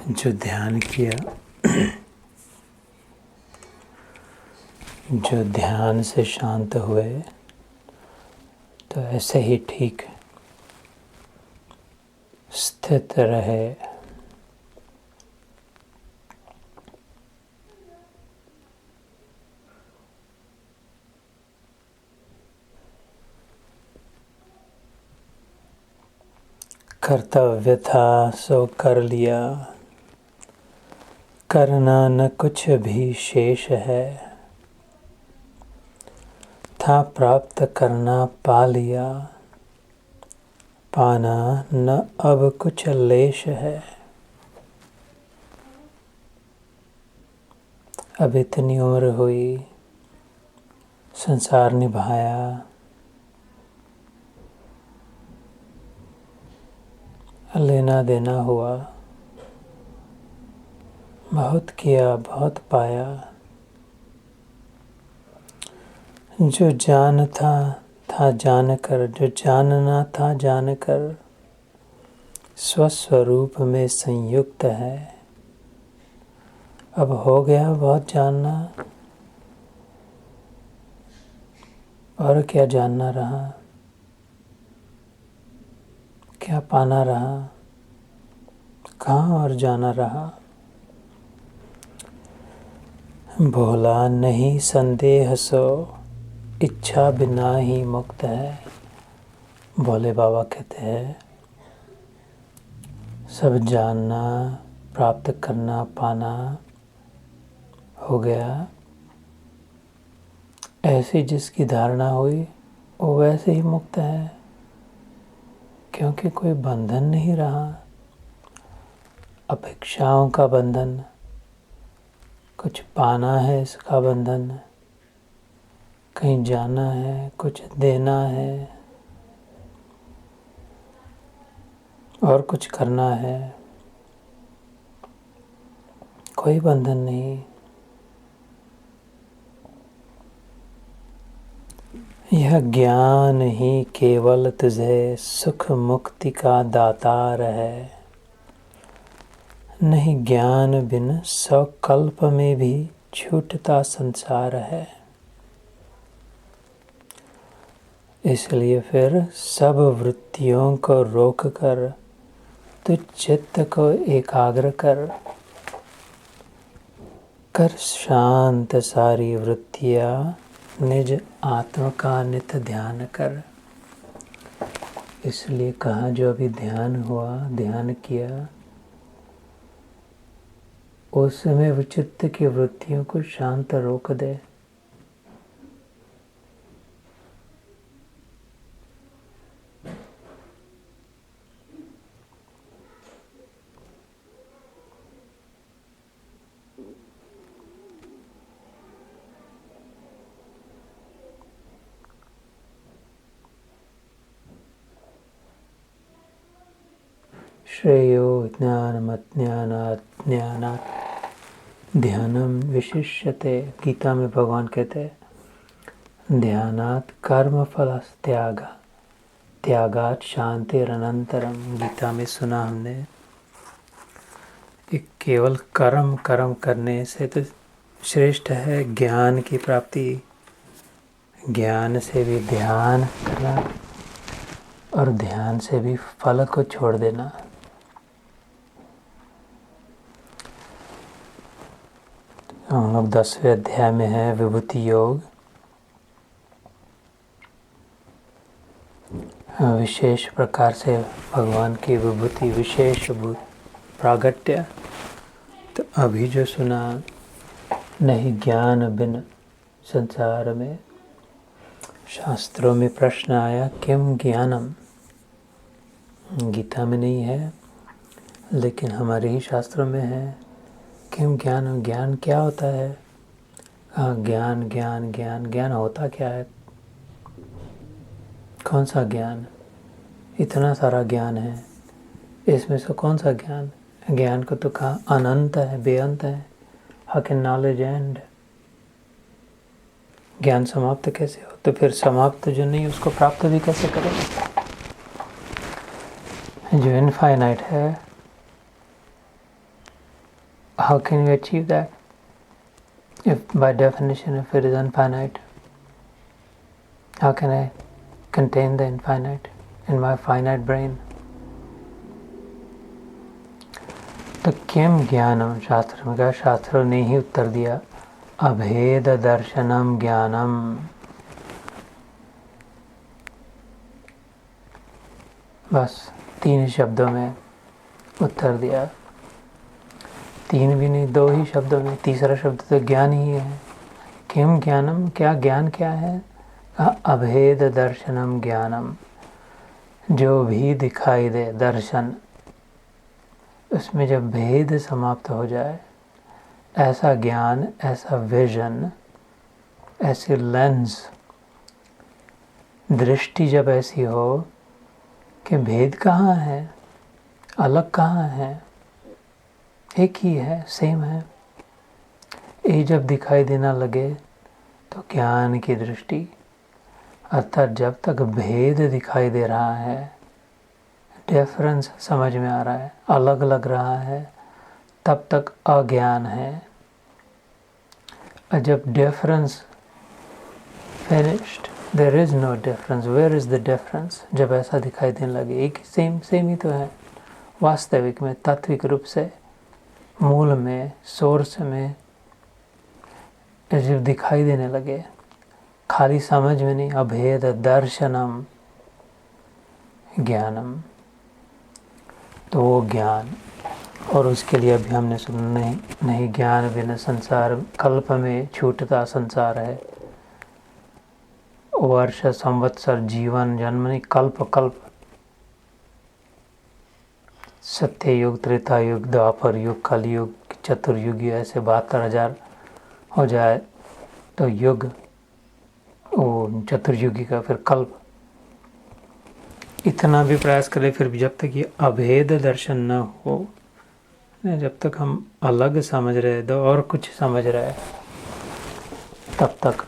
जो ध्यान किया, जो ध्यान से शांत हुए, तो ऐसे ही ठीक स्थित रहे। कर्तव्य था सो कर लिया, करना न कुछ भी शेष है। था प्राप्त करना पा लिया, पाना न अब कुछ लेश है। अब इतनी उम्र हुई, संसार निभाया, लेना देना हुआ, बहुत किया बहुत पाया। जो जान था जानकर, जो जानना था जानकर, स्वस्वरूप में संयुक्त है। अब हो गया बहुत जानना, और क्या जानना रहा, क्या पाना रहा, कहाँ और जाना रहा। भोला नहीं संदेह सो, इच्छा बिना ही मुक्त है। भोले बाबा कहते हैं, सब जानना, प्राप्त करना, पाना हो गया। ऐसी जिसकी धारणा हुई, वो वैसे ही मुक्त है, क्योंकि कोई बंधन नहीं रहा। अपेक्षाओं का बंधन, कुछ पाना है इसका बंधन, कहीं जाना है, कुछ देना है, और कुछ करना है, कोई बंधन नहीं। यह ज्ञान ही केवल तुझे सुख मुक्ति का दातार है। नहीं ज्ञान बिन 100 कल्प में भी छूटता संसार है। इसलिए फिर सब वृत्तियों को रोक कर तू चित्त को एकाग्र कर शांत सारी वृत्तियाँ, निज आत्मा का नित ध्यान कर। इसलिए कहा, जो अभी ध्यान हुआ, ध्यान किया, उस समय वो चित्त की वृत्तियों को शांत रोक दे। श्रेयो ज्ञानमज्ञानात् ज्ञानात् ध्यानम विशिष्यते। गीता में भगवान कहते हैं, ध्यानात् कर्म फलस् त्याग, त्यागात् शांतिरनंतरम। गीता में सुना हमने कि केवल कर्म करने से तो श्रेष्ठ है ज्ञान की प्राप्ति। ज्ञान से भी ध्यान करना, और ध्यान से भी फल को छोड़ देना। हम लोग 10वें अध्याय में है, विभूति योग। विशेष प्रकार से भगवान की विभूति, विशेष प्रागट्य। तो अभी जो सुना, नहीं ज्ञान बिन संसार में, शास्त्रों में प्रश्न आया, किम ज्ञानम। गीता में नहीं है, लेकिन हमारे ही शास्त्रों में है। किम ज्ञानम, ज्ञान क्या होता है। ज्ञान ज्ञान ज्ञान ज्ञान होता क्या है, कौन सा ज्ञान। इतना सारा ज्ञान है, इसमें से कौन सा ज्ञान। ज्ञान को तो कहा अनंत है, बेअंत है। How can knowledge and. ज्ञान समाप्त कैसे हो, तो फिर समाप्त जो नहीं उसको प्राप्त भी कैसे करें। जो इनफाइनाइट है, how can you achieve that? If by definition, if it is infinite, how can I contain the infinite in my finite brain? तो किम ज्ञानम, शास्त्र में कहा, शास्त्रों ने ही उत्तर दिया, अभेद दर्शनम ज्ञानम। बस 3 शब्दों में उत्तर दिया, 3 भी नहीं, 2 ही शब्दों में, तीसरा शब्द तो ज्ञान ही है। किम ज्ञानम, क्या ज्ञान क्या है? कहा अभेद दर्शनम ज्ञानम, जो भी दिखाई दे दर्शन, उसमें जब भेद समाप्त हो जाए, ऐसा ज्ञान, ऐसा विजन, ऐसी लेंस, दृष्टि जब ऐसी हो कि भेद कहाँ है, अलग कहाँ है, एक ही है, सेम है, ये जब दिखाई देना लगे तो ज्ञान की दृष्टि, अर्थात जब तक भेद दिखाई दे रहा है, डिफरेंस समझ में आ रहा है, अलग लग रहा है, तब तक अज्ञान है। और जब difference finished, there is no difference, where is the difference, जब ऐसा दिखाई देने लगे, एक सेम ही तो है, वास्तविक में, तात्विक रूप से, मूल में, सोर्स में, जब दिखाई देने लगे, खाली समझ में नहीं, अभेद दर्शनम ज्ञानम, तो वो ज्ञान। और उसके लिए अभी हमने सुना, नहीं ज्ञान बिना संसार, कल्प में छूटता संसार है, वर्ष संवत्सर जीवन जन्म नहीं, कल्प कल्प, सत्य युग, त्रेता युग, द्वापर युग, कलयुग, चतुर्युग, ऐसे 72,000 हो जाए तो युग, वो चतुर्युगी का, फिर कल्प, इतना भी प्रयास करें, फिर भी जब तक ये अभेद दर्शन न हो, जब तक हम अलग समझ रहे, दो और कुछ समझ रहे, तब तक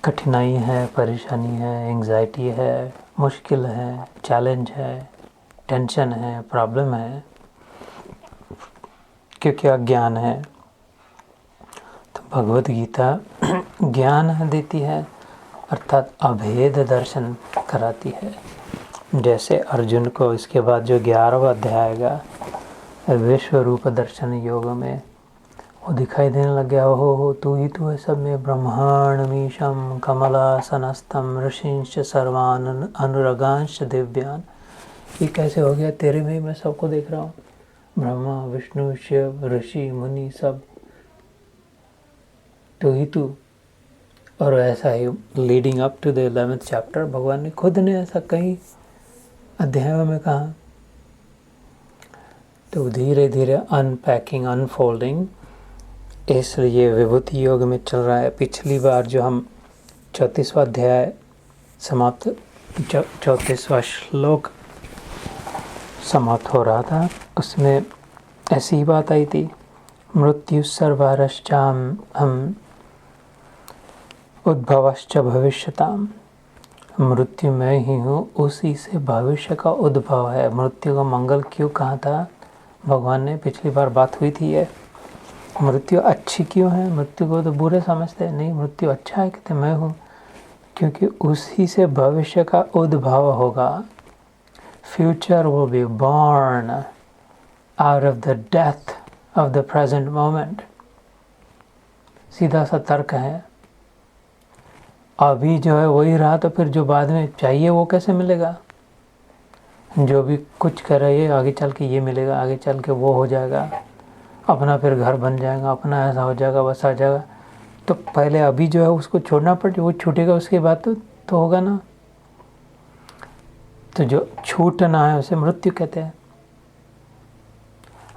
कठिनाई है, परेशानी है, एंग्जाइटी है, मुश्किल है, चैलेंज है, टेंशन है, प्रॉब्लम है, क्योंकि अज्ञान है। तो भगवत गीता ज्ञान देती है, अर्थात अभेद दर्शन कराती है। जैसे अर्जुन को इसके बाद जो 11वां अध्याय आएगा, विश्व रूप दर्शन योग में, वो दिखाई देने लग गया, हो तू ही तू है सब में, ब्रह्मांडमीशम कमलासनस्तम ऋषिंश सर्वान अनुरगांश दिव्यान। ये कैसे हो गया? तेरे में ही मैं सबको देख रहा हूँ, ब्रह्मा विष्णु शिव ऋषि मुनि सब, तू ही तू। और ऐसा ही leading up to the 11th chapter, भगवान ने खुद ने ऐसा कई अध्यायों में कहा। तो धीरे धीरे अनपैकिंग, अनफोल्डिंग, इसलिए विभूति योग में चल रहा है। पिछली बार जो हम 34वां अध्याय समाप्त, 34वां श्लोक समाप्त हो रहा था, उसमें ऐसी ही बात आई थी, मृत्यु सर्वहरश्चाम हम उद्भवश्च भविष्यताम, मृत्यु मैं ही हूँ, उसी से भविष्य का उद्भव है। मृत्यु का मंगल क्यों कहा था भगवान ने? पिछली बार बात हुई थी। ये मृत्यु अच्छी क्यों है? मृत्यु को तो बुरे समझते हैं, नहीं मृत्यु अच्छा है, कहते मैं हूँ, क्योंकि उसी से भविष्य का उद्भव होगा। Future will be born out of the death of the present moment. सीधा सा तर्क है। अभी जो है वही रहा, तो फिर जो बाद में चाहिए वो कैसे मिलेगा? जो भी कुछ कर रही है, आगे चल के ये मिलेगा, आगे चल के वो हो जाएगा, अपना फिर घर बन जाएगा, अपना ऐसा हो जाएगा, बस आ जाएगा। तो पहले अभी जो है उसको छोड़ना पड़े, वो छूटेगा उसके बाद तो होगा ना। तो जो छूटना है उसे मृत्यु कहते हैं।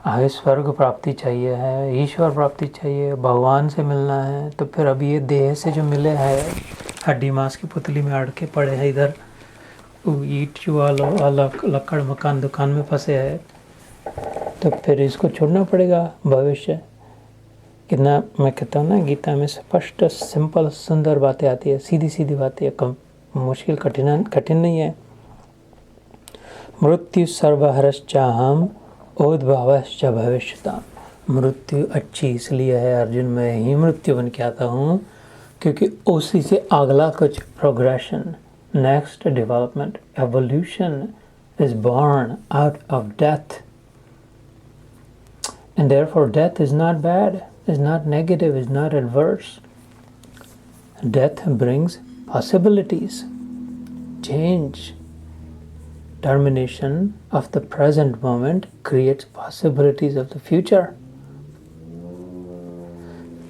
आगे स्वर्ग प्राप्ति चाहिए है, ईश्वर प्राप्ति चाहिए, भगवान से मिलना है, तो फिर अभी ये देह से जो मिले है, हड्डी मांस की पुतली में अड़ के पड़े हैं, इधर ईट चुवालो अलग लकड़ मकान दुकान में फंसे है, तो फिर इसको छोड़ना पड़ेगा। भविष्य कितना, मैं कहता हूँ ना, गीता में स्पष्ट सिंपल सुंदर बातें आती है, सीधी सीधी बातें, कम मुश्किल कठिन नहीं है। मृत्यु सर्वहरश्चाहम उद्भवश्च भविष्यताम, मृत्यु अच्छी इसलिए है अर्जुन, मैं ही मृत्यु बन के आता हूँ क्योंकि उसी से अगला कुछ progression, next development, evolution is born out of death. And therefore death is not bad, is not negative, is not adverse. Death brings possibilities, change. Termination of the present moment creates possibilities of the future.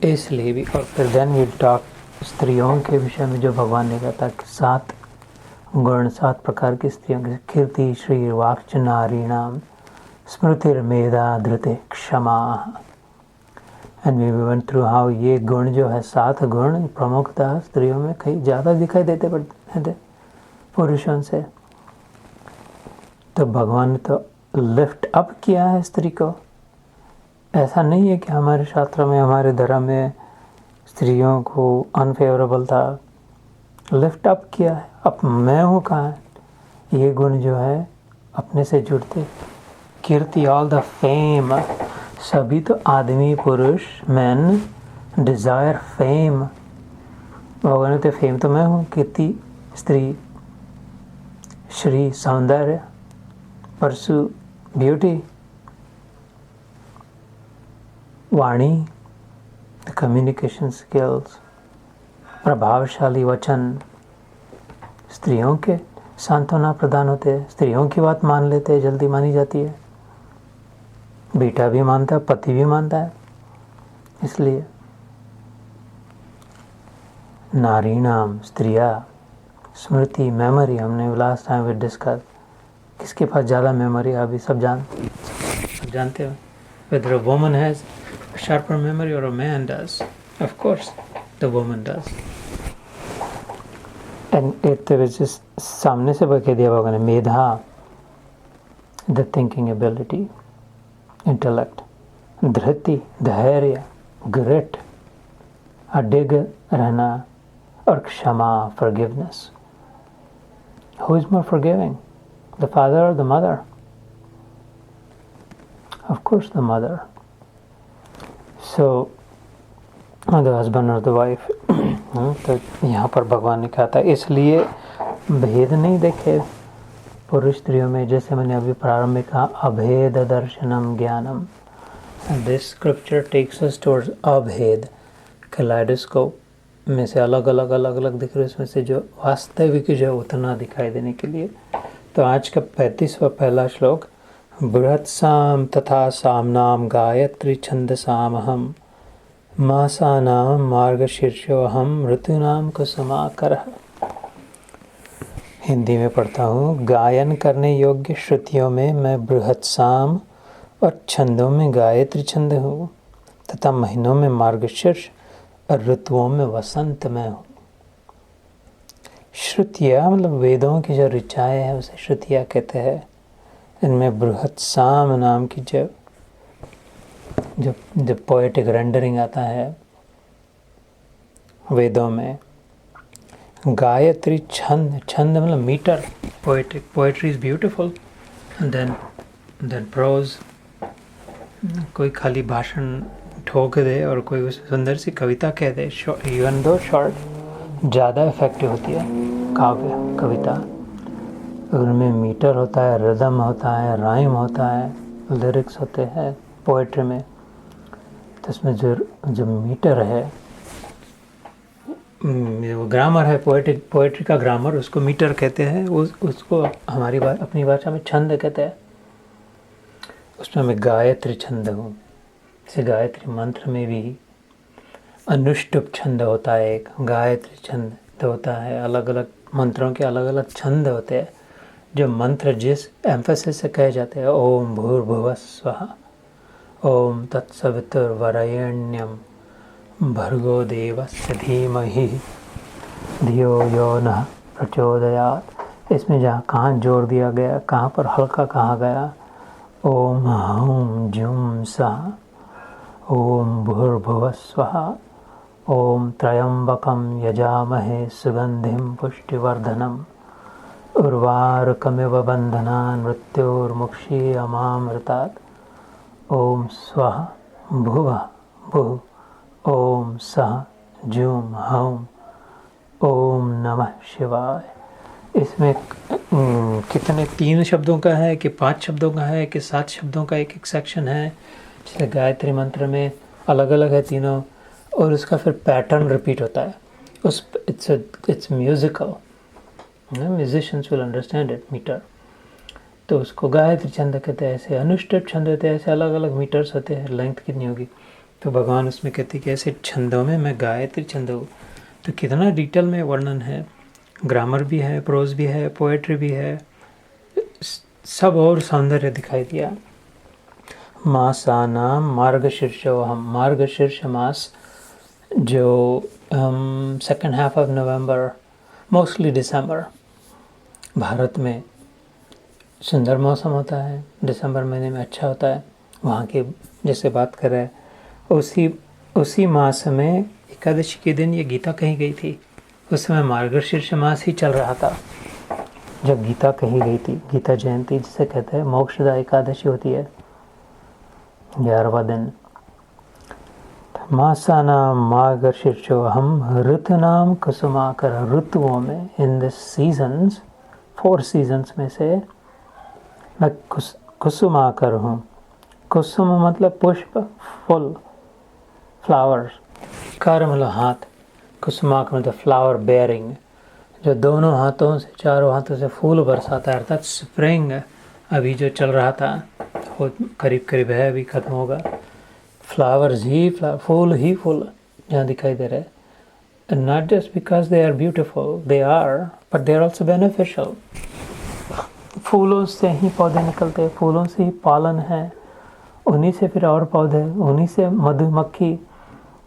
इसलिए भी, और फिर then we'll talk स्त्रियों के विषय में जो भगवान ने कहा था कि 7 गुण, 7 प्रकार की स्त्रियों की, कीर्ति श्री वाक्च नारीणाम स्मृतिर्मेधा धृति क्षमा। And we went through how ये गुण जो है 7 गुण प्रमुखतः स्त्रियों में कहीं ज़्यादा दिखाई देते पड़ते पुरुषों से। तो भगवान ने तो लिफ्ट अप किया है स्त्री को। ऐसा नहीं है कि हमारे शास्त्र में, हमारे धर्म में स्त्रियों को अनफेवरेबल था, लिफ्ट अप किया है। अब मैं हूँ कहाँ, ये गुण जो है अपने से जुड़ते। कीर्ति, ऑल द फेम, सभी तो आदमी, पुरुष, मैन डिज़ायर फेम। भगवान तो फेम तो मैं हूँ, कीर्ति स्त्री, श्री सौंदर्य, परसू ब्यूटी, वाणी द कम्युनिकेशन स्किल्स, प्रभावशाली वचन, स्त्रियों के सांत्वना प्रदान होते हैं, स्त्रियों की बात मान लेते हैं, जल्दी मानी जाती है, बेटा भी मानता है, पति भी मानता है। इसलिए नारी नाम, स्त्रिया, स्मृति, मेमोरी, हमने लास्ट टाइम वी डिस्कस, किसके पास ज़्यादा मेमोरी, अभी सब जानते हो, whether a woman has a sharper memory or a man does. Of course the woman does. And it was just सामने से कह दिया भगवान ने, मेधा the thinking ability, intellect, धृति धैर्य, grit अडिग रहना, और क्षमा forgiveness. Who is more forgiving, the father or the mother? Of course the mother. So the husband or the wife. तो यहाँ पर भगवान ने कहा था, इसलिए भेद नहीं देखे पुरुष स्त्रियों में, जैसे मैंने अभी प्रारंभ में कहा, अभेद दर्शनम ज्ञानम। This scripture takes us towards अभेद, कैलेडोस्कोप में से अलग अलग दिख रहे, उसमें से जो वास्तविक जो है उतना दिखाई देने के लिए। तो आज का 35वां पहला श्लोक, बृहत् साम तथा सामनाम गायत्री छंदसामहम मासानाम मार्गशीर्षोऽहम ऋतूनाम कुसुमाकरः। हिंदी में पढ़ता हूँ। गायन करने योग्य श्रुतियों में मैं बृहत् साम और छंदों में गायत्री छंद हूँ, तथा महीनों में मार्गशीर्ष और ऋतुओं में वसंत में हूँ। श्रुतियाँ मतलब वेदों की जो ऋचाएँ हैं उसे श्रुतियाँ कहते हैं। इनमें बृहत् साम नाम की जो पोएटिक रेंडरिंग आता है वेदों में, गायत्री छंद मतलब metre, poetry is beautiful, then prose, कोई खाली भाषण ठोक दे और कोई उस सुंदर सी कविता कह दे, इवन दो शॉर्ट, ज़्यादा इफेक्टिव होती है काव्य कविता। उनमें मीटर होता है, रिदम होता है, राइम होता है, लिरिक्स होते हैं पोएट्री में। तो इसमें जो मीटर है, वो ग्रामर है, पोएट्री का ग्रामर, उसको मीटर कहते हैं। उसको हमारी अपनी भाषा में छंद कहते हैं। उसमें मैं गायत्री छंद हूँ। जैसे गायत्री मंत्र में भी अनुष्टुप छंद होता है, एक गायत्री छंद तो होता है। अलग अलग मंत्रों के अलग अलग छंद होते हैं। जो मंत्र जिस एम्फेसिस से कहे जाते हैं, ओम भूर्भुवः स्वः, ओम तत्सवितुर्वरेण्यं भर्गो देवस्य धीमहि धियो यो नः प्रचोदयात्। इसमें जहाँ कहाँ जोर दिया गया, कहाँ पर हल्का कहाँ गया, ओम हूं जुम सः, ओम भूर्भुवः स्वः, ओम त्र्यंबकं यजामहे सुगंधिं पुष्टिवर्धनम् उर्वारुकमिव बन्धनान् मृत्योर्मुक्षीयमामृतात्। ओम स्वः भुवः भुः ओम सः जूम हौम ओम नमः शिवाय। इसमें कितने 3 शब्दों का है कि 5 शब्दों का है कि 7 शब्दों का एक सेक्शन है। जैसे गायत्री मंत्र में अलग अलग है तीनों, और उसका फिर पैटर्न रिपीट होता है। It's musical, musicians will understand it, metre. तो उसको गायत्री छंद कहते हैं, ऐसे अनुष्टुप छंद होते हैं, ऐसे अलग अलग मीटर्स होते हैं, लेंथ कितनी होगी। तो भगवान उसमें कहते हैं कि ऐसे छंदों में मैं गायत्री छंद हूँ। तो कितना डिटेल में वर्णन है, ग्रामर भी है, प्रोज भी है, पोएट्री भी है, सब और सौंदर्य दिखाई दिया। मासानाम मार्गशीर्षोहम, मार्गशीर्ष मास जो second half of November, mostly December, Bharat में सुंदर मौसम होता है, दिसंबर महीने में अच्छा होता है। वहाँ की जैसे बात कर रहे हैं, उसी मास में एकादशी के दिन ये गीता कही गई थी। उस समय मार्गशीर्ष मास ही चल रहा था जब गीता कही गई थी। गीता जयंती जिसे कहते हैं, मोक्षदा एकादशी होती है, 11वां दिन। मासानाम मार्गशीर्षोहम ऋतुनाम कुसुमाकर, ऋतुओं में, इन दिस सीजन्स, 4 सीजन्स में से मैं कुसुमाकर हूँ। कुसुम मतलब पुष्प, फुल, फ्लावर्स। कर मतलब हाथ, कुसुमाकर मतलब फ्लावर बेयरिंग, जो दोनों हाथों से, चारों हाथों से फूल बरसाता है, अर्थात स्प्रिंग अभी जो चल रहा था वो करीब करीब है, अभी खत्म होगा। फ्लावर्स ही फूल ही फूल जहाँ दिखाई दे रहे हैं। Not just because they are beautiful, they are, but they are also beneficial. फूलों से ही पौधे निकलते हैं, फूलों से ही पालन है, उन्हीं से फिर और पौधे, उन्हीं से मधुमक्खी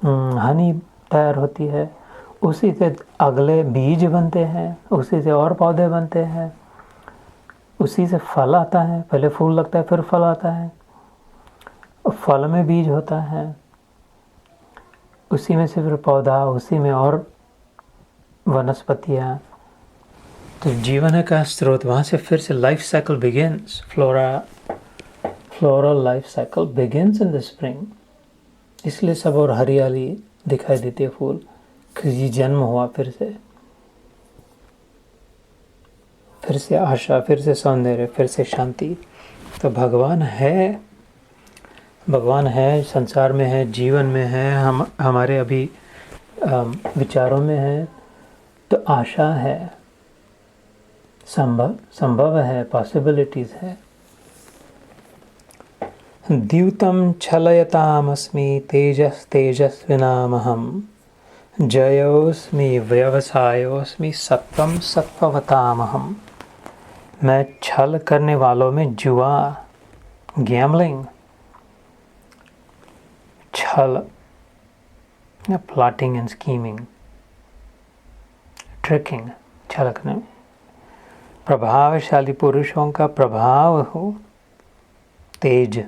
हनी तैयार होती है, उसी से अगले बीज बनते हैं, उसी से और पौधे बनते हैं, उसी से फल आता है, पहले फूल लगता है फिर फल आता है, और फल में बीज होता है, उसी में से फिर पौधा, उसी में और वनस्पतियाँ। तो जीवन का स्रोत, वहाँ से फिर से life cycle begins, floral life cycle begins in the spring. इसलिए सब और हरियाली दिखाई देती है, फूल, कि जन्म हुआ फिर से आशा, फिर से सौंदर्य, फिर से शांति। तो भगवान है, संसार में है, जीवन में है, हम हमारे अभी विचारों में है। तो आशा है, संभव है, पॉसिबिलिटीज है। द्यूतं छलयतामस्मि तेजस्विनामहं, जयोस्मि व्यवसायोस्मि सत्वं सत्ववतामहं। मैं छल करने वालों में जुआ, गैम्बलिंग, छल, प्लॉटिंग एंड स्कीमिंग, ट्रिकिंग, छल करने, प्रभावशाली पुरुषों का प्रभाव हो, तेज,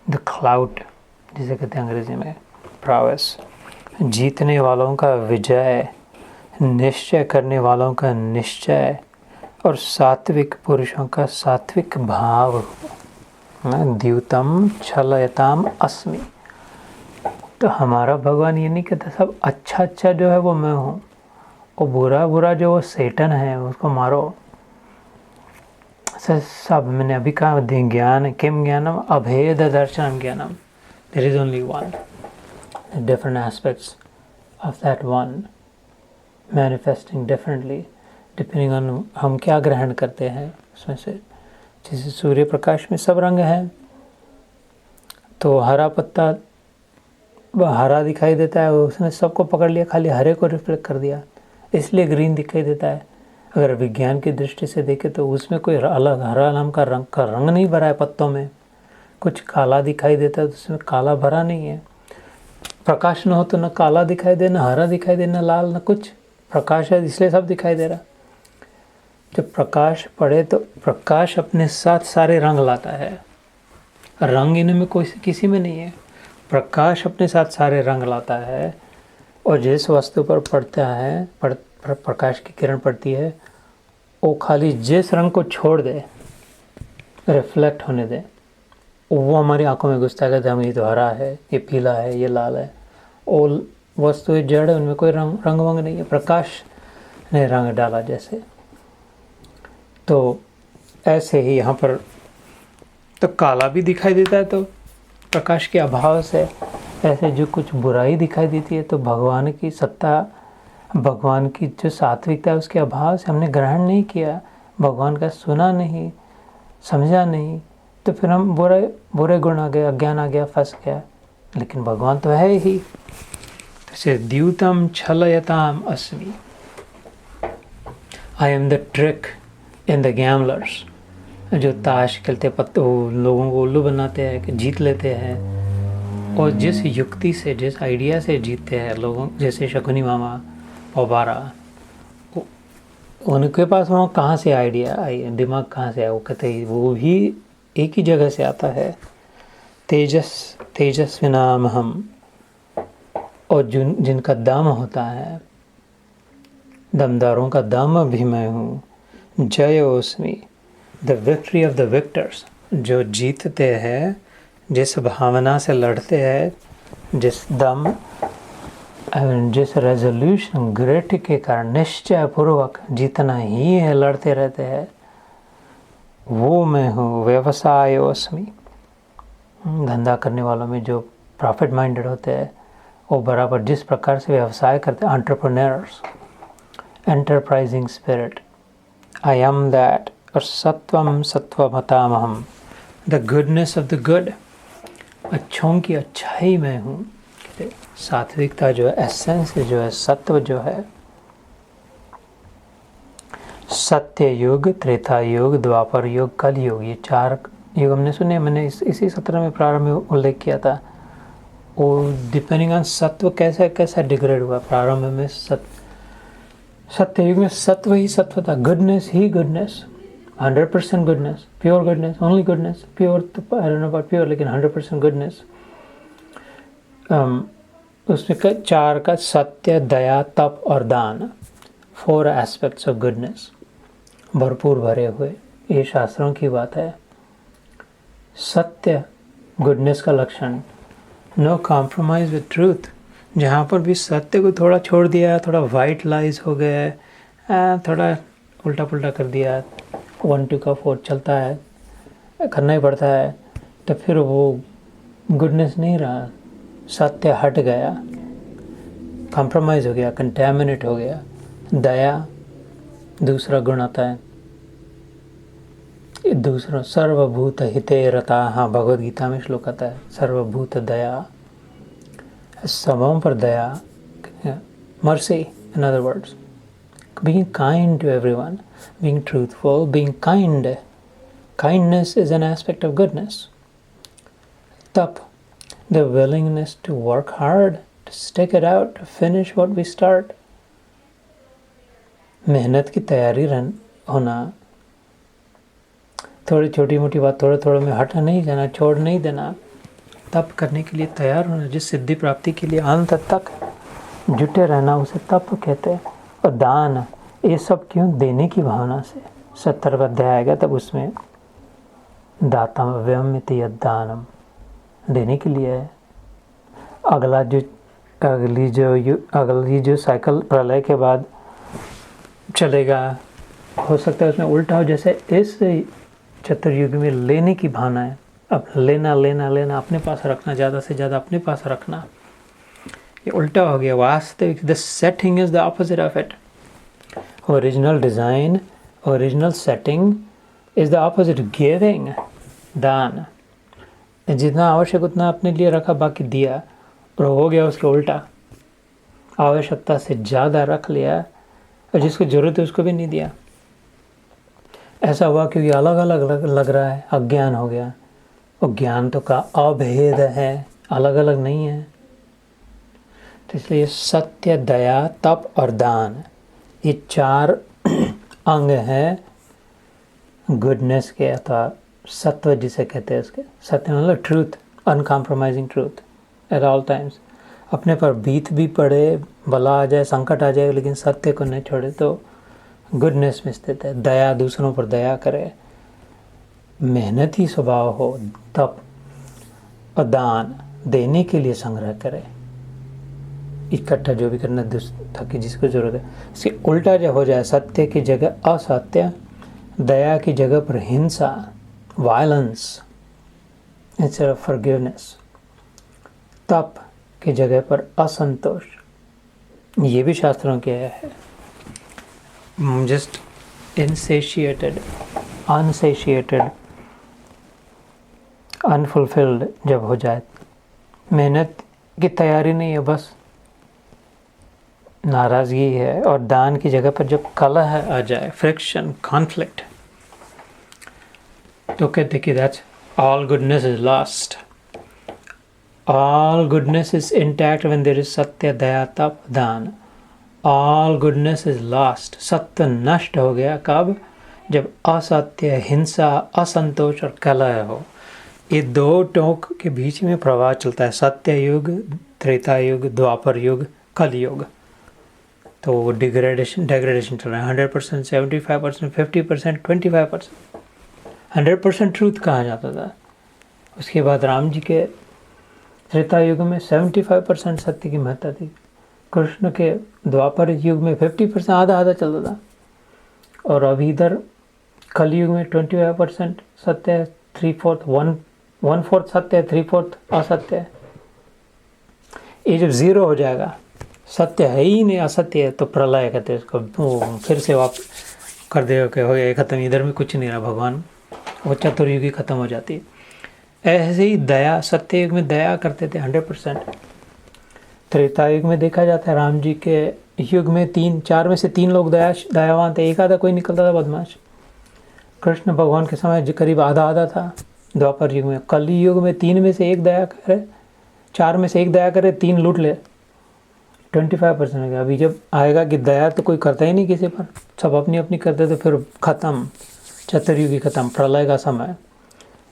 द क्लाउड जिसे कहते हैं अंग्रेजी में, prowess, जीतने वालों का विजय, निश्चय करने वालों का निश्चय, और सात्विक पुरुषों का सात्विक भाव। द्यूतम छलयताम अस्मि। तो हमारा भगवान ये नहीं कहता सब अच्छा जो है वो मैं हूँ, और बुरा जो वो सेटन है उसको मारो। सब मैंने अभी कहा, ज्ञान किम ज्ञानम अभेद दर्शनम ज्ञानम। There is only one, different aspects of that one manifesting differently depending on हम क्या ग्रहण करते हैं उसमें से। जैसे सूर्य प्रकाश में सब रंग हैं, तो हरा पत्ता हरा दिखाई देता है, उसने सबको पकड़ लिया, खाली हरे को रिफ्लेक्ट कर दिया, इसलिए ग्रीन दिखाई देता है। अगर विज्ञान की दृष्टि से देखें तो उसमें कोई अलग हरा नाम का रंग नहीं भरा है पत्तों में। कुछ काला दिखाई देता है तो उसमें काला भरा नहीं है। प्रकाश न हो तो न काला दिखाई दे, न हरा दिखाई दे, न लाल, न कुछ। प्रकाश है इसलिए सब दिखाई दे रहा। जब प्रकाश पड़े तो प्रकाश अपने साथ सारे रंग लाता है। रंग इनमें कोई किसी में नहीं है, प्रकाश अपने साथ सारे रंग लाता है। और जिस वस्तु पर पड़ता है, प्रकाश की किरण पड़ती है, वो खाली जिस रंग को छोड़ दे, रिफ्लेक्ट होने दे, वो हमारी आंखों में घुसता है कि हम ये तो हरा है, ये पीला है, ये लाल है। और वस्तुएं जड़ है, उनमें कोई रंग वंग नहीं है, प्रकाश ने रंग डाला जैसे। तो ऐसे ही यहाँ पर तो काला भी दिखाई देता है तो प्रकाश के अभाव से, ऐसे जो कुछ बुराई दिखाई देती है तो भगवान की सत्ता, भगवान की जो सात्विकता है उसके अभाव से हमने ग्रहण नहीं किया, भगवान का सुना नहीं, समझा नहीं, तो फिर हम बुरे गुण आ गए, अज्ञान आ गया, फंस गया। लेकिन भगवान तो है ही। जैसे द्यूतम छलयताम अस्मि, I am the trick in the gamblers. जो ताश खेलते पत्ते लोगों को उल्लू बनाते हैं कि जीत लेते हैं, और जिस युक्ति से, जिस आइडिया से जीतते हैं लोगों, जैसे शकुनी मामा पौबारा, उनके पास वहाँ कहाँ से आइडिया आई, दिमाग कहाँ से आया, वो कहते हैं वो भी एक ही जगह से आता है, तेजस्वी नाम हम। और जिनका दम होता है, दमदारों का दम भी मैं हूँ। जयोस्मि, the victory of the victors, जो जीतते हैं, जिस भावना से लड़ते हैं, जिस दम, जिस रेजोल्यूशन, ग्रेट के कारण, निश्चय पूर्वक जीतना ही है, लड़ते रहते हैं, वो मैं हूँ। व्यवसायोस्मि, धंधा करने वालों में जो प्रॉफिट माइंडेड होते हैं, वो बराबर जिस प्रकार से व्यवसाय करते हैं, entrepreneurs, enterprising spirit, I am that. और सत्वम सत्वमतामहम, the goodness of the good, अच्छों की अच्छाई में हूँ। सात्विकता जो है, एसेंस जो है, सत्व जो है, सत्य युग, त्रेता युग, द्वापर युग, कल युग, ये 4 युग हमने सुने। मैंने इसी सत्र में प्रारंभ में उल्लेख किया था। और डिपेंडिंग ऑन सत्व कैसा डिग्रेड हुआ। प्रारंभ में सत्य युग में सत्व ही सत्व था, गुडनेस ही goodness, 100% goodness, pure goodness, only goodness, pure तो I don't know about pure, लेकिन 100% गुडनेस। उसमें 4 का सत्य, दया, तप और दान, 4 एस्पेक्ट्स ऑफ गुडनेस भरपूर भरे हुए। ये शास्त्रों की बात है। सत्य गुडनेस का लक्षण, नो कॉम्प्रोमाइज विद ट्रूथ। जहाँ पर भी सत्य को थोड़ा छोड़ दिया, थोड़ा वाइट लाइज हो गए, थोड़ा उल्टा पुल्टा कर दिया, 1 2 का 4 चलता है, करना ही पड़ता है, तो फिर वो गुडनेस नहीं रहा, सत्य हट गया, कॉम्प्रोमाइज़ हो गया, कंटेमिनेट हो गया। दया दूसरा गुण आता है। दूसरा सर्वभूत हिते रता, हाँ भगवद गीता में श्लोक आता है, सर्वभूत दया, सबों पर दया, mercy, in other words, being kind to everyone, being truthful, being kind. Kindness is an aspect of goodness. Tap, the willingness to work hard, to stick it out, to finish what we start. मेहनत की तैयारी होना, थोड़ी छोटी मोटी बात थोड़ा में हटा नहीं जाना, छोड़ नहीं देना, तप करने के लिए तैयार होना, जिस सिद्धि प्राप्ति के लिए अंत तक जुटे रहना, उसे तप कहते हैं। और दान, ये सब क्यों? देने की भावना से। 70वां अध्याय आएगा तब उसमें दातम व्यमिति दानम, देने के लिए है। अगली जो साइकिल प्रलय के बाद चलेगा, हो सकता है उसमें उल्टा हो, जैसे इस चतुर्युग में लेने की भावना है। अब लेना लेना लेना, अपने पास रखना, ज़्यादा से ज़्यादा अपने पास रखना, ये उल्टा हो गया। वास्तविक the setting is the opposite of it. Original design, original setting is the opposite, giving, दान। जितना आवश्यक उतना अपने लिए रखा, बाकी दिया, और हो गया उसके उल्टा, आवश्यकता से ज़्यादा रख लिया और जिसको ज़रूरत है उसको भी नहीं दिया। ऐसा हुआ क्योंकि अलग अलग लग रहा है, अज्ञान हो गया। और ज्ञान तो का अभेद है, अलग अलग नहीं है। तो इसलिए सत्य, दया, तप और दान, ये 4 अंग हैं गुडनेस के, अथवा सत्व जिसे कहते हैं उसके। सत्य मतलब truth, uncompromising truth at all times. अपने पर बीत भी पड़े, भला आ जाए, संकट आ जाए, लेकिन सत्य को नहीं छोड़े तो गुडनेस में स्थित है। दया, दूसरों पर दया करे, मेहनती स्वभाव हो, तप, और दान देने के लिए संग्रह करे, इकट्ठा जो भी करना था कि जिसको जरूरत है। इसके उल्टा जब हो जाए, सत्य की जगह असत्य, दया की जगह पर हिंसा, वायलेंस इंस्टेड ऑफ फॉरगिवनेस, तप की जगह पर असंतोष, ये भी शास्त्रों के है। जस्ट इनसेशिएटेड, अनसेशिएटेड, अनफुलफिल्ड जब हो जाए, मेहनत की तैयारी नहीं है, बस नाराज़गी है, और दान की जगह पर जब कलह आ जाए, फ्रिक्शन, कॉन्फ्लिक्ट, तो कहते कि that's all goodness is lost. All goodness is intact when there is satya, daya, tap, दान। All goodness is lost। सत्य नष्ट हो गया कब? जब असत्य, हिंसा, असंतोष और कलह हो। ये दो टोक के बीच में प्रवाह चलता है, सत्य युग, त्रेता युग, द्वापर युग, कल युग। तो डिग्रेडेशन चल रहा है, 100%, 75%, 50%, 25%। 100% ट्रूथ कहा जाता था। उसके बाद राम जी के त्रेता युग में 75% सत्य की महत्ता थी। कृष्ण के द्वापर युग में 50%, आधा आधा चलता था। और अभी इधर कलयुग में 25% सत्य है, 1/4 सत्य है, 3/4 असत्य है। ये जब जीरो हो जाएगा, सत्य है ही नहीं, असत्य है, तो प्रलय कहते हैं इसको। फिर से वापस कर देगा कि हो गया खत्म, इधर में कुछ नहीं रहा, भगवान वो चतुर्युगी खत्म हो जाती है। ऐसे ही दया, सत्य युग में दया करते थे 100%। त्रेता युग में देखा जाता है, राम जी के युग में 4 में से 3 लोग दयावान थे, एक आधा कोई निकलता था बदमाश। कृष्ण भगवान के समय करीब आधा आधा था। द्वापर युग में, कली युग में 3 में से 1 दया करे, 4 में से 1 दया करे, 3 लूट ले, 25% हो गया। अभी जब आएगा कि दया तो कोई करता ही नहीं किसी पर, सब अपनी अपनी करते, तो फिर खत्म, चतुर्युगी खत्म, प्रलय का समय।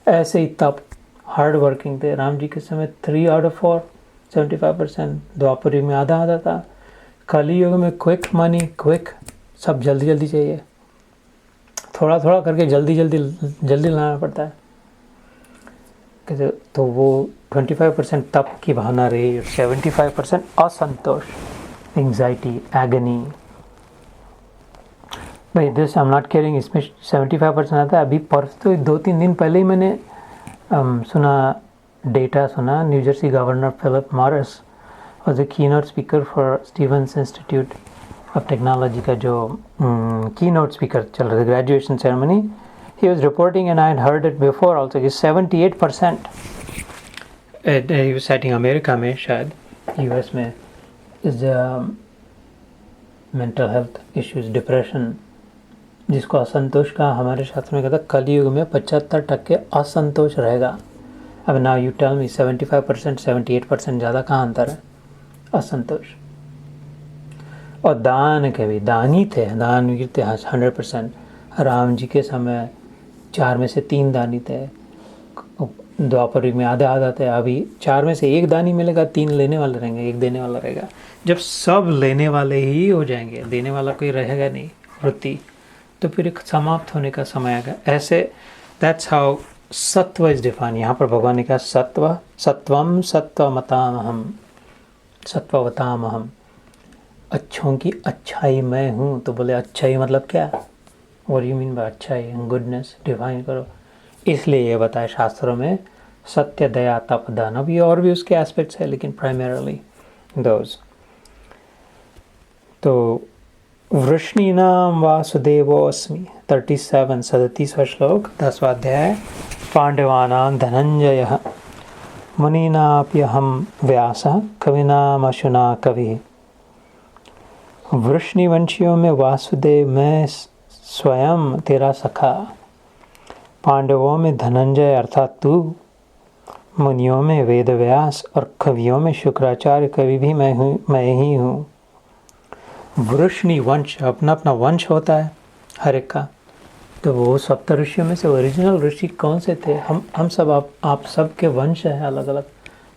ऐसे ही तप, हार्ड वर्किंग थे। राम जी के समय 3/4, 75%। द्वापर युग में आधा आधा था। कली युग में क्विक मनी, क्विक, सब जल्दी जल्दी चाहिए, थोड़ा थोड़ा करके जल्दी लाना पड़ता है। तो वो 25% तप की भावना रही, 75% असंतोष, एंग्जाइटी, एगनी। भाई this I am not caring, इसमें 75% आता है। अभी परसों 2-3 दिन पहले ही मैंने डेटा सुना। New Jersey governor Philip Morris was the keynote speaker for Stevens Institute of Technology का जो कीनोट स्पीकर चल रहा था, graduation ceremony. He was reporting, and I had heard it before also, कि 78%, ही वाज साइटिंग अमेरिका में, शायद US में, is mental health issues, depression, जिसको असंतोष का हमारे शास्त्र में कहता है कलयुग में 75% असंतोष रहेगा। अब नाउ यू टेल मी, 75%, 78% ज़्यादा कहाँ अंतर है? असंतोष। और दान के भी दानी थे, दानवीर थे 100%। राम जी के समय 4 में से 3 दानी थे, द्वापर युग में आधा आधा थे। अभी 4 में से 1 दानी मिलेगा, 3 लेने वाले रहेंगे, 1 देने वाला रहेगा। जब सब लेने वाले ही हो जाएंगे, देने वाला कोई रहेगा नहीं वृत्ति, तो फिर एक समाप्त होने का समय आएगा। ऐसे दैट्स हाउ सत्व इज डिफाइन। यहाँ पर भगवान ने कहा सत्व, सत्वम सत्वमतामहम, सत्ववतामहम, अच्छों की अच्छाई मैं हूँ। तो बोले अच्छाई मतलब क्या? What do you mean by अच्छाई? गुडनेस डिफाइन करो। इसलिए ये बताया शास्त्रों में सत्य, दया, तप, दान। अभी और भी उसके एस्पेक्ट्स है, लेकिन प्राइमरली दोज। तो वृष्णीनाम वासुदेवोऽस्मि, 37, 37वां श्लोक, 10वां अध्याय। पांडवानां धनंजयः, मुनीनाप्यहं व्यासः, कविनामशुना कविः। वृष्णिवंशियों में वासुदेव, मैं स्वयं तेरा सखा। पांडवों में धनंजय अर्थात तू, मुनियों में वेदव्यास, और कवियों में शुक्राचार्य कवि भी मैं ही हूँ। वृष्णि वंश, अपना अपना वंश होता है हर एक का। तो वो सप्त ऋषियों में से ओरिजिनल ऋषि कौन से थे? हम सब, आप सब के वंश है अलग अलग,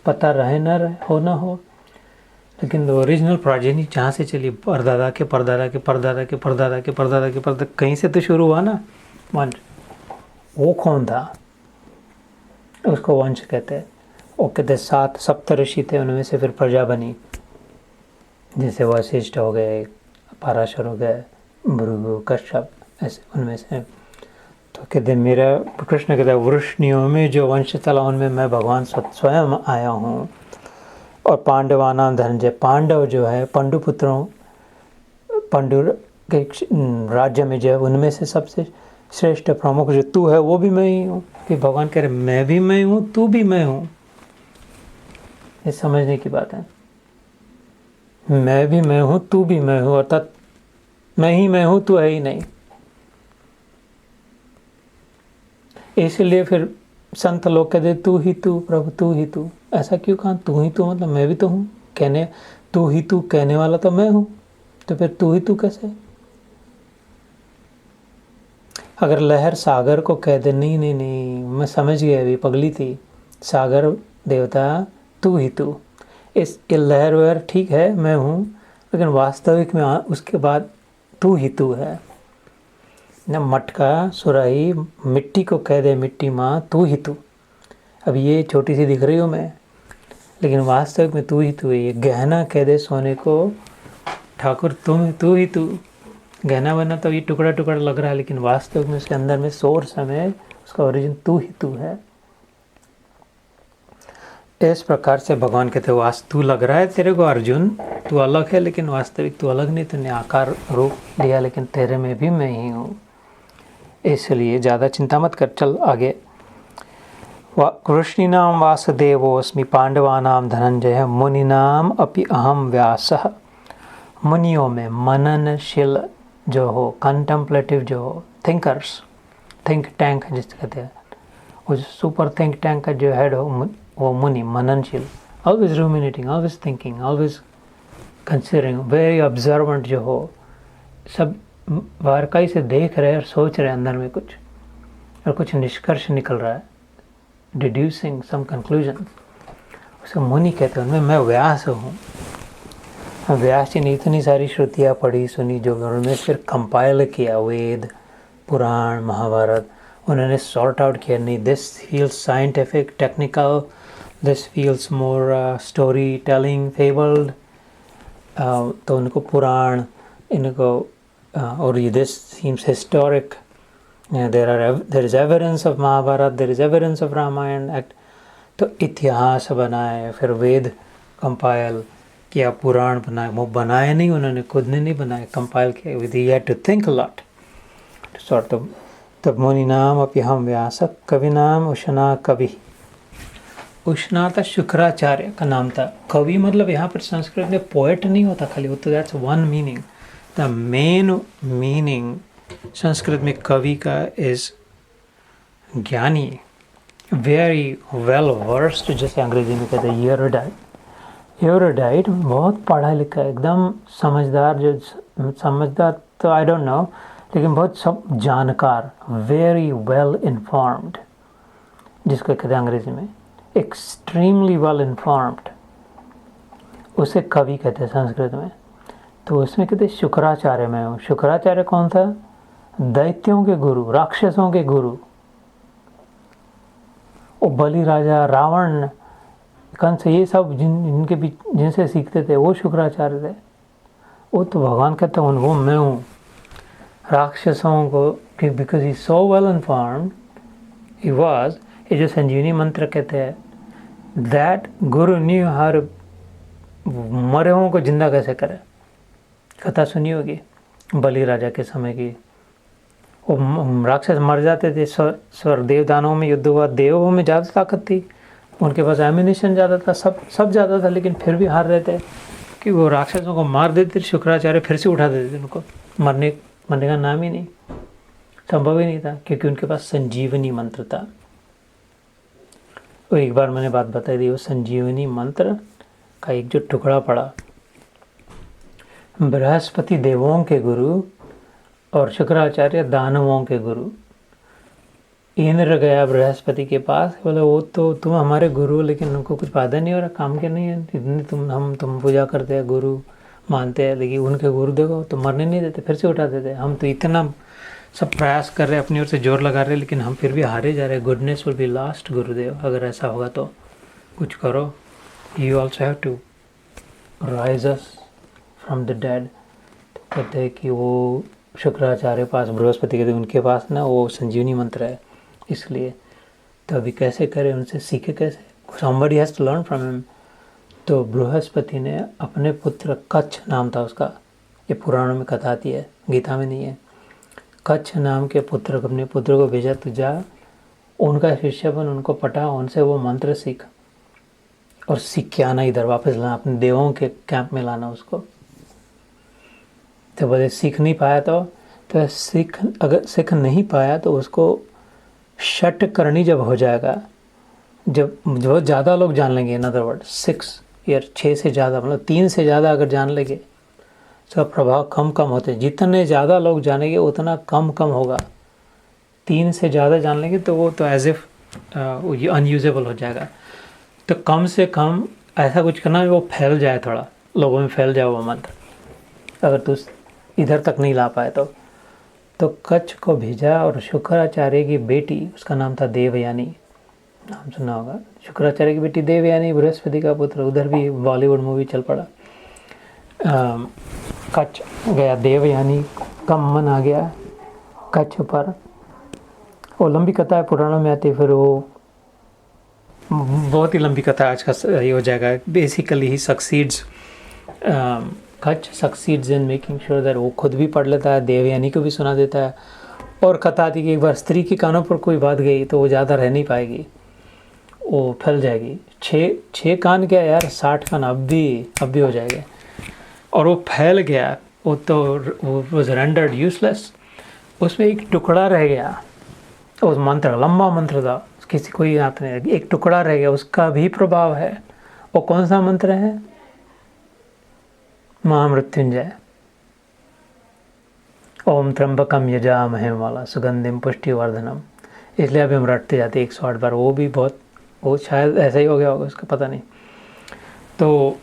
पता रहे न रहे, हो ना हो, लेकिन ओरिजिनल प्रोजेनी जहाँ से चली, परदादा के परदादा के परदादा के परदादा के परदादा के परदादा, कहीं से तो शुरू हुआ ना वंश। वो कौन था? उसको वंश कहते हैं। वो कहते 7 सप्तऋषि थे, उनमें से फिर प्रजा बनी, जैसे वशिष्ठ हो गए, पराशर हो गए, भृगु, कश्यप, ऐसे उनमें से। तो कहते मेरा कृष्ण कहते वृष्णियों में जो वंश चला उनमें मैं भगवान स्वयं आया हूँ। और पांडवानां धनंजय, पांडव जो है पांडुपुत्रों, पांडु के राज्य में जो है उनमें से सबसे श्रेष्ठ प्रमुख जो तू है वो भी मैं ही हूँ। कि भगवान कह रहे मैं भी मैं हूँ, तू भी मैं हूँ। ये समझने की बात है। मैं भी मैं हूँ, तू भी मैं हूँ, अर्थात मैं ही मैं हूँ, तू है ही नहीं। इसलिए फिर संत लोग कहते तू ही तू प्रभु, तू ही तू। ऐसा क्यों कहा तू ही तू, मतलब मैं भी तो हूँ। कहने तू ही तू कहने वाला तो मैं हूँ, तो फिर तू ही तू कैसे? अगर लहर सागर को कह दे नहीं नहीं नहीं मैं समझ गया, अभी पगली थी, सागर देवता तू ही तू, इस लहर वहर ठीक है मैं हूँ, लेकिन वास्तविक में उसके बाद तू ही तू है न। मटका सुराही मिट्टी को कह दे मिट्टी माँ तू ही तू, अब ये छोटी सी दिख रही हूँ मैं, लेकिन वास्तविक में तू ही तू है। ये गहना कह दे सोने को ठाकुर तुम तू ही तू, गहना बना तो ये टुकड़ा टुकड़ा लग रहा है, लेकिन वास्तविक में उसके अंदर में सोर्स में उसका ओरिजिन तू ही तू है। इस प्रकार से भगवान कहते तू लग रहा है तेरे को अर्जुन, तू अलग है, लेकिन वास्तविक तू अलग नहीं, तूने आकार रूप लिया, लेकिन तेरे में भी मैं ही हूँ। इसलिए ज़्यादा चिंता मत कर, चल आगे। कृष्णीनाम वासुदेवोऽस्मि पांडवानाम धनंजय मुनीनाम अपि अहम व्यासः। मुनियों में मननशील जो हो, कंटेम्पलेटिव जो हो, थिंकर्स, थिंक टैंक जिससे कहते हैं, वो सुपर थिंक टैंक का जो हेड हो वो मुनि, मननशील, always ruminating, always thinking, always considering, very observant जो हो, सब बारकाई से देख रहे और सोच रहे अंदर में कुछ, और कुछ निष्कर्ष निकल रहा है, डिड्यूसिंग सम कंक्लूजन, उसे मुनि कहते हैं। उनमें मैं व्यास हूँ। व्यास जी ने इतनी सारी श्रुतियाँ पढ़ी सुनी, जो उन्होंने फिर कंपाइल किया, वेद पुराण महाभारत उन्होंने सॉर्ट आउट किया। नहीं this feels scientific technical, this feels more story telling fabled, तो उनको पुराण इनको और ये this seems historic, there is evidence of Mahabharata, there is evidence of Ramayana, तो इतिहास बनाए, फिर वेद कंपाइल किया, पुराण बनाए, वो बनाए नहीं उन्होंने, खुद ने नहीं बनाए, कंपाइल किया, with he had to think a lot to sort of. तब मुनि नाम अपि हम व्यास, कवि नाम उष्णा कवि। उष्णा था शुक्राचार्य का नाम था। कवि मतलब यहाँ पर संस्कृत में पोएट नहीं होता खाली, वो तो that's one meaning. The main meaning Sanskrit में कवि का इज ज्ञानी, वेरी वेल वर्स्ड, जैसे अंग्रेजी में कहते हैं एरोडाइट। एरोडाइट बहुत पढ़ा लिखा है, एकदम समझदार, जो समझदार तो आई डोंट नो, लेकिन बहुत सब जानकार, वेरी वेल इन्फॉर्म्ड, जिसको कहते हैं अंग्रेजी में एक्सट्रीमली वेल इन्फॉर्म्ड, उसे कवि कहते हैं संस्कृत में। तो उसमें कहते हैं शुक्राचार्य में हूँ। शुक्राचार्य कौन था? दैत्यों के गुरु, राक्षसों के गुरु। वो बलि राजा, रावण, कंस, ये सब जिनके बीच जिनसे सीखते थे वो शुक्राचार्य थे। वो तो भगवान कहते हैं वो मैं हूँ। राक्षसों को because he so well informed he was, ये जो संजीवनी मंत्र कहते हैं, दैट गुरु न्यू हर मरे हुओं को जिंदा कैसे करे। कथा सुनी होगी बलि राजा के समय की, वो राक्षस मर जाते थे, स्वर देवदानों में युद्ध हुआ, देवों में ज़्यादा ताकत थी, उनके पास एमिनेशन ज़्यादा था, सब ज़्यादा था, लेकिन फिर भी हार रहे थे कि वो राक्षसों को मार देते। शुक्राचार्य फिर से उठा देते थे उनको, मरने का नाम ही नहीं, संभव ही नहीं था, क्योंकि उनके पास संजीवनी मंत्र था। और एक बार मैंने बात बताई थी, वो संजीवनी मंत्र का एक जो टुकड़ा पड़ा, बृहस्पति देवों के गुरु और शुक्राचार्य दानवों के गुरु। इंद्र गया बृहस्पति के पास, बोले वो तो तुम हमारे गुरु, लेकिन उनको कुछ फायदा नहीं हो रहा, काम के नहीं है, इतनी तुम पूजा करते हैं, गुरु मानते हैं, लेकिन उनके गुरु देखो तो मरने नहीं देते, फिर से उठा देते। हम तो इतना सब प्रयास कर रहे हैं, अपनी ओर से जोर लगा रहे हैं, लेकिन हम फिर भी हारे जा रहे हैं। गुडनेस विल बी लास्ट गुरुदेव, अगर ऐसा होगा तो कुछ करो, you also have to rise us from the dead. तो कहते हैं कि वो शुक्राचार्य पास, बृहस्पति कहते उनके पास ना वो संजीवनी मंत्र है, इसलिए तो अभी कैसे करें, उनसे सीखे कैसे, somebody has to learn from him। तो बृहस्पति ने अपने पुत्र, कच्छ नाम था उसका, ये पुराणों में कथा आती है, गीता में नहीं है, कच्छ नाम के पुत्र, अपने पुत्र को भेजा, तो जा उनका शिष्य बन, उनको पढ़ा, उनसे वो मंत्र सीख और सीख के आना, इधर वापस लाना, अपने देवों के कैंप में लाना उसको। तो बोले सीख नहीं पाया तो अगर सीख नहीं पाया तो उसको शट करनी जब हो जाएगा, जब बहुत ज़्यादा लोग जान लेंगे, इन अदर वर्ड 6 से ज़्यादा, मतलब 3 से ज़्यादा अगर जान लेंगे तो प्रभाव कम होते हैं। जितने ज़्यादा लोग जानेंगे उतना कम होगा। 3 से ज़्यादा जान लेंगे तो वो तो एज इफ अनयूजेबल हो जाएगा। तो कम से कम ऐसा कुछ करना है वो फैल जाए, थोड़ा लोगों में फैल जाए वो मंत्र। अगर तू इधर तक नहीं ला पाए तो कच्छ को भेजा, और शुक्राचार्य की बेटी, उसका नाम था देवयानी, नाम सुना होगा, शुक्राचार्य की बेटी देवयानी, बृहस्पति का पुत्र, उधर भी बॉलीवुड मूवी चल पड़ा। कच्छ गया, देवयानी का मन आ गया कच्छ पर। वो लंबी कथा है, पुराणों में आती है, फिर वो बहुत ही लंबी कथा, आज का ये हो जाएगा। Basically he succeeds, Kutch succeeds in making sure that, वो खुद भी पढ़ लेता है, देवयानी को भी सुना देता है। और कथा आती कि एक बार स्त्री के कानों पर कोई बात गई तो वो ज़्यादा रह नहीं पाएगी, वो फैल जाएगी। 6 कान क्या यार, 60 कान अब भी हो जाएंगे। और वो फैल गया, वो तो वाज रेंडर्ड यूजलेस। उसमें एक टुकड़ा रह गया, उस मंत्र, लंबा मंत्र था, किसी कोई याद नहीं, एक टुकड़ा रह गया, उसका भी प्रभाव है। वो कौन सा मंत्र है? महामृत्युंजय, ओम त्र्यंबकम यजामहे वाला सुगंधिम पुष्टिवर्धनम। इसलिए अभी हम रटते जाते 108 बार। वो भी बहुत, वो शायद ऐसा ही हो गया होगा, उसका पता नहीं। तो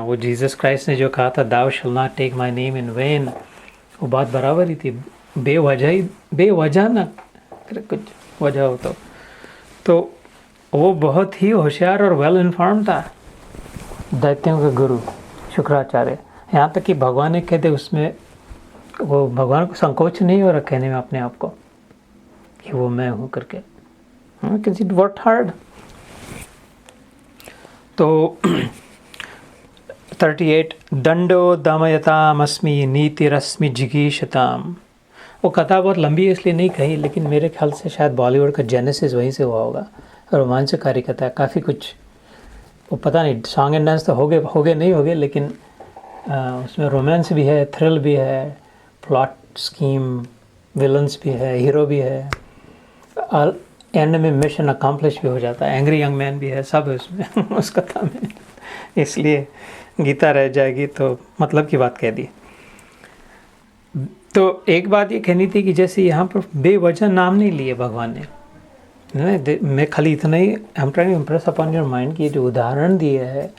वो जीसस क्राइस्ट ने जो कहा था, thou shalt not take my name in vain, वो बात बराबर ही थी। बेवजह ना कुछ वजह हो तो वो बहुत ही होशियार और वेल इन्फॉर्म था, दैत्यों के गुरु शुक्राचार्य। यहाँ तक कि भगवान ने कहते उसमें, वो भगवान को संकोच नहीं हो रहा कहने में अपने आप को कि वो मैं हूँ करके, किसी वर्क हार्ड। तो 38 दंडो दमयतामस्मि नीतिरस्मि जिगीषताम। वो कथा बहुत लंबी है इसलिए नहीं कही, लेकिन मेरे ख्याल से शायद बॉलीवुड का जेनेसिस वहीं से हुआ होगा। रोमांचकारी कथा है, काफ़ी कुछ, वो पता नहीं सॉन्ग एंड डांस तो हो गए नहीं हो गए, लेकिन उसमें रोमांस भी है, थ्रिल भी है, प्लॉट स्कीम, विलन्स भी है, हीरो भी है, एंड में मिशन अकम्प्लिश भी हो जाता है, एंग्री यंग मैन भी है, सब है उसमें उस कथा में। इसलिए गीता रह जाएगी तो मतलब की बात कह दी। तो एक बात ये कहनी थी कि जैसे यहाँ पर बेवजह नाम नहीं लिए भगवान ने, मैं खाली इतना ही, I am trying to impress upon your mind कि ये जो उदाहरण दिए है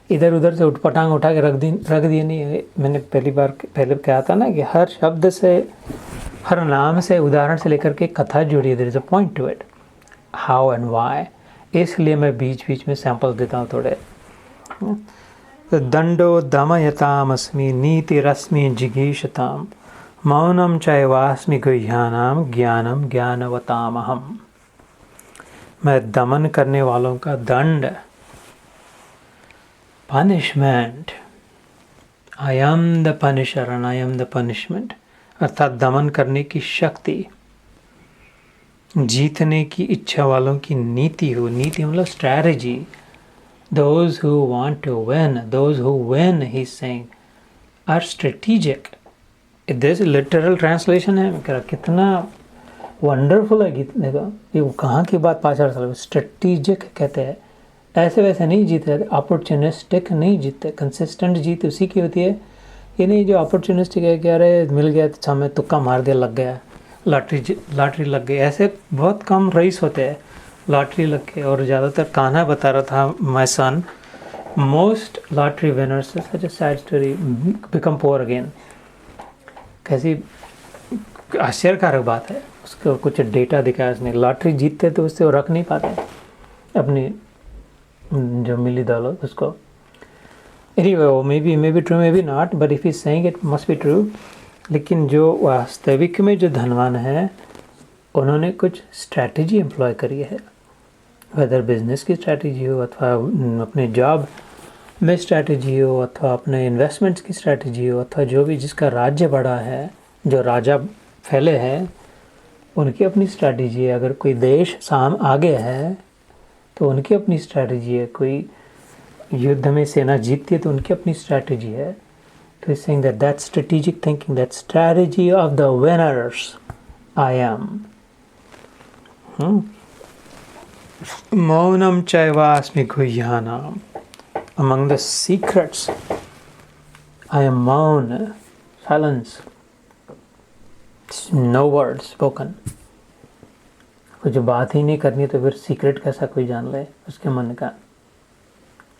इधर उधर से उठपटांग उठा के रख दिए नहीं है। मैंने पहले कहा था ना कि हर शब्द से, हर नाम से, उदाहरण से लेकर के कथा जुड़ी है, there is a point to it, how and why. इसलिए मैं बीच बीच में सैंपल देता हूँ थोड़े। तो दंडो दमयतामस्मि नीतिरस्मि जिगीषताम मौनम चैवास्मि गुह्यानाम ज्ञानम ज्ञानवतामहम। मैं दमन करने वालों का दंड, punishment, I am the Punisher and I am the punishment, अर्थात दमन करने की शक्ति, जीतने की इच्छा वालों की नीति हो। नीति मतलब strategy. Those who want to win, those who win, he's saying, are strategic. This literal translation है, मैं कह रहा कितना वंडरफुल है गीतने का, ये कहाँ की बात पाचार चल, स्ट्रेटिजिक कहते हैं। ऐसे वैसे नहीं जीते, अपॉर्चुनिस्टिक नहीं जीतते, कंसिस्टेंट जीत उसी की होती है। ये नहीं जो अपॉर्चुनिस्टिक है कि अरे मिल गया तो समय तुक्का मार दिया, लग गया, लॉटरी लग गई। ऐसे बहुत कम रईस होते हैं लॉटरी लग के। और ज़्यादातर कान्हा बता रहा था, my son, most lottery winners, such a sad story, become poor again. कैसी आश्चर्यकारक बात है। उसको कुछ डेटा दिखाया उसने, लॉटरी जीतते तो उससे वो रख नहीं पाते अपनी जो मिली दौलत उसको। Anyway, may be true may be not, but if is saying it must be true. लेकिन जो वास्तविक में जो धनवान है उन्होंने कुछ स्ट्रैटेजी एम्प्लॉय करी है, वेदर बिजनेस की स्ट्रैटेजी हो अथवा अपने जॉब में स्ट्रैटेजी हो अथवा अपने इन्वेस्टमेंट्स की स्ट्रैटेजी हो अथवा जो भी जिसका राज्य बड़ा है, जो राजा फैले हैं, उनकी अपनी स्ट्रैटेजी है। अगर कोई देश आगे है तो उनकी अपनी स्ट्रैटेजी है। कोई युद्ध में सेना जीतती है तो उनकी अपनी स्ट्रैटेजी है। तो is saying that that strategic thinking, that strategy of the winners I am. मौनम चैवास्मि गुह्यानाम, among the secrets I am maun, silence, no words spoken। कुछ बात ही नहीं करनी तो फिर सीक्रेट कैसा कोई जान ले उसके मन का।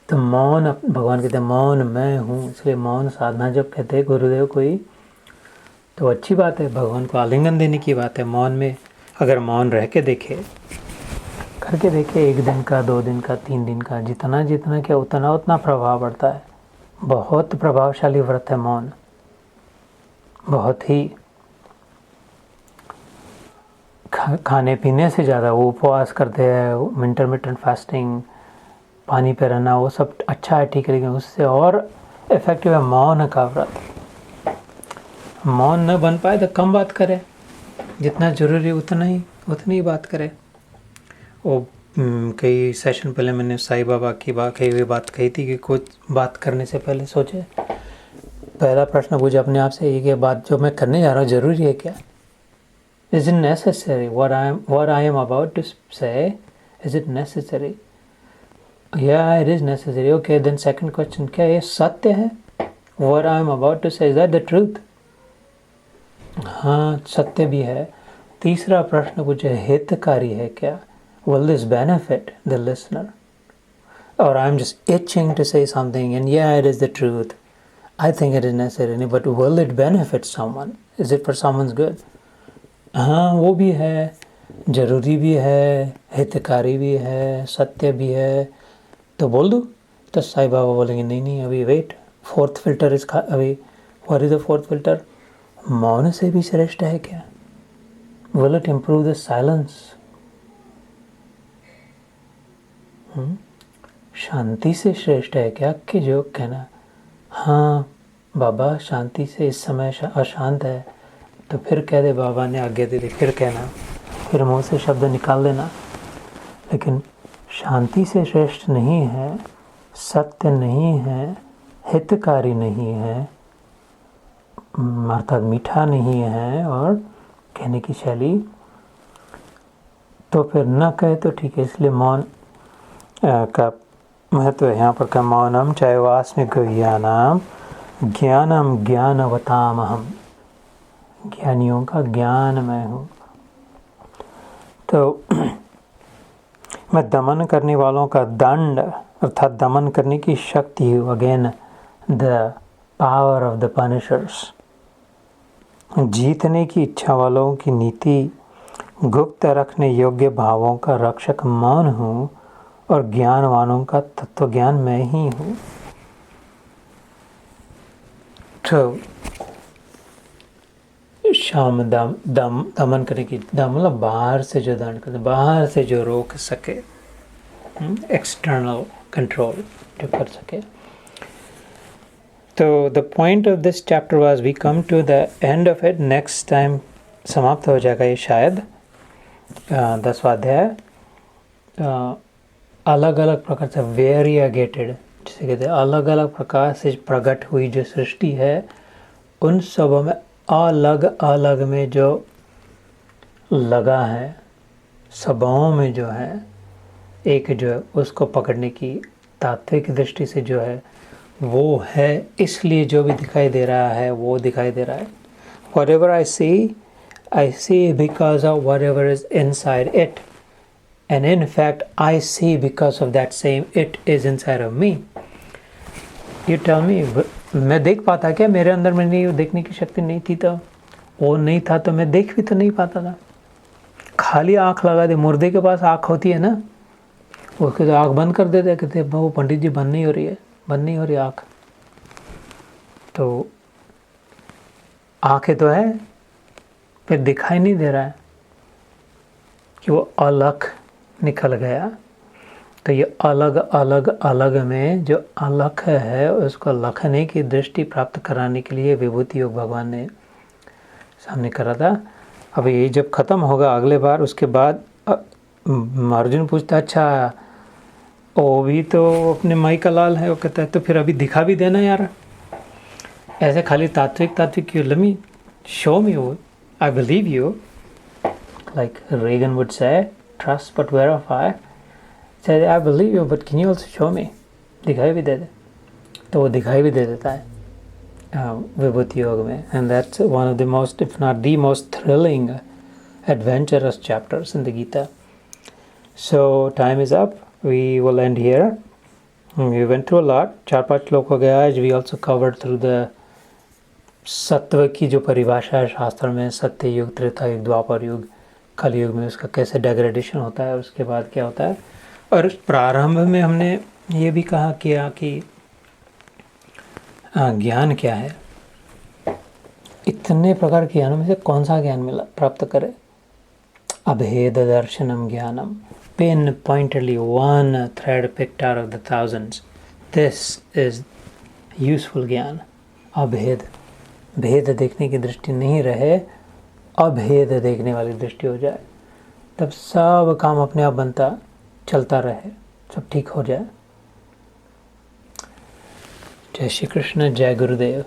तो मौन, भगवान कहते हैं मौन मैं हूँ, इसलिए मौन साधना जब कहते हैं गुरुदेव कोई, तो अच्छी बात है, भगवान को आलिंगन देने की बात है। मौन में अगर मौन रह के देखे, करके देखे, 1 दिन का, 2 दिन का, 3 दिन का, जितना जितना क्या उतना उतना प्रभाव पड़ता है। बहुत प्रभावशाली व्रत है मौन, बहुत ही। खाने पीने से ज़्यादा वो उपवास करते हैं, इंटरमिटेंट फास्टिंग, पानी पे रहना, वो सब अच्छा है, ठीक है, लेकिन उससे और इफेक्टिव है मौन का व्रत। मौन न बन पाए तो कम बात करे, जितना ज़रूरी उतनी ही बात करे। वो कई सेशन पहले मैंने साईं बाबा की कही हुई बात कही थी कि कुछ बात करने से पहले सोचे, पहला प्रश्न पूछे अपने आप से, ये बात जो मैं करने जा रहा हूँ ज़रूरी है क्या? Is it necessary? What I am about to say, is it necessary? Yeah, it is necessary. Okay, then second question, क्या ये सत्य है? What I am about to say, is that the truth? हाँ, सत्य भी है। तीसरा प्रश्न पूछे, हितकारी है क्या? Will this benefit the listener? Or I'm just itching to say something and yeah, it is the truth. I think it is necessary, but will it benefit someone? Is it for someone's good? हाँ, वो भी है, जरूरी भी है, हितकारी भी है, सत्य भी है, तो बोल दो। तो साईं बाबा बोलेंगे नहीं, अभी वेट, फोर्थ फिल्टर अभी what is the fourth filter? मौन से भी श्रेष्ठ है क्या? Will it improve the silence? शांति से श्रेष्ठ है क्या कि जो कहना हाँ बाबा शांति से इस समय अशांत है, तो फिर कह दे बाबा ने आज्ञा दे दी, फिर कहना, फिर मुंह से शब्द निकाल देना। लेकिन शांति से श्रेष्ठ नहीं है, सत्य नहीं है, हितकारी नहीं है, अर्थात मीठा नहीं है, और कहने की शैली, तो फिर न कहे तो ठीक है। इसलिए मौन का महत्व है यहाँ पर का मौनम चैवास्मि गुह्यानाम ज्ञानम ज्ञानवतामहम, ज्ञानियों का ज्ञान मैं हूँ। तो मैं दमन करने वालों का दंड अर्थात दमन करने की शक्ति हूँ। Again the power of the punishers, जीतने की इच्छा वालों की नीति, गुप्त रखने योग्य भावों का रक्षक मौन हूँ, और ज्ञानवानों का तत्व ज्ञान मैं ही हूँ। तो शाम दमन करने की, मतलब बाहर से जो दंड करते, बाहर से जो रोक सके, एक्सटर्नल कंट्रोल जो कर सके। तो the point of this chapter was we come to the end of it. Next time समाप्त हो जाएगा ये शायद 10वां अध्याय। अलग अलग प्रकार से वेरिएगेटेड, जिसे कहते हैं अलग अलग प्रकार से प्रकट हुई जो सृष्टि है, उन सबों में अलग अलग में जो लगा है, सबों में जो है एक जो है उसको पकड़ने की तात्विक दृष्टि से जो है वो है, इसलिए जो भी दिखाई दे रहा है वो दिखाई दे रहा है। Whatever I see because of whatever is inside it, and in fact I see because of that same it is inside of me. You tell me, मैं देख पाता क्या? मेरे अंदर में नहीं, देखने की शक्ति नहीं थी, तो वो नहीं था तो मैं देख भी तो नहीं पाता था। खाली आँख लगा दे, मुर्दे के पास आँख होती है ना, उसके तो आँख बंद कर देते, कहते वो पंडित जी बंद नहीं हो रही है, बंद नहीं हो रही आँख। तो आँखें तो है, फिर दिखाई नहीं दे रहा है कि वो अलग निकल गया। तो ये अलग अलग अलग में जो अलग है उसको लखने की दृष्टि प्राप्त कराने के लिए विभूति योग भगवान ने सामने करा था। अब ये जब खत्म होगा अगले बार, उसके बाद अर्जुन पूछता अच्छा वो भी तो अपने माई का लाल है, वो कहता है तो फिर अभी दिखा भी देना यार, ऐसे खाली तात्विक क्यों, let me show me you, I believe you, like Reagan would say trust but verify, say I believe you but can you also show me, दिखाई भी दे दे। तो वो दिखाई भी दे देता है विभूति योग में। And that's one of the most if not the most thrilling adventurous chapters in the Gita. So time is up, we will end here. We went through a lot, 4-5 श्लोक हो गया आज। We also covered through the सत्व की जो परिभाषा है शास्त्र में, सत्य युग, त्रेता युग, द्वापर युग, कलयुग में उसका कैसे डेग्रेडेशन होता है, उसके बाद क्या होता है। और प्रारंभ में हमने ये भी कहा किया कि ज्ञान क्या है, इतने प्रकार के ज्ञानों में से कौन सा ज्ञान मिला प्राप्त करे। अभेद दर्शनम ज्ञानम, pin pointedly one thread picked out of the thousands, this is useful ज्ञान। अभेद, भेद देखने की दृष्टि नहीं रहे, अभेद देखने वाली दृष्टि हो जाए, तब सब काम अपने आप बनता चलता रहे, सब ठीक हो जाए। जय श्री कृष्ण, जय गुरुदेव।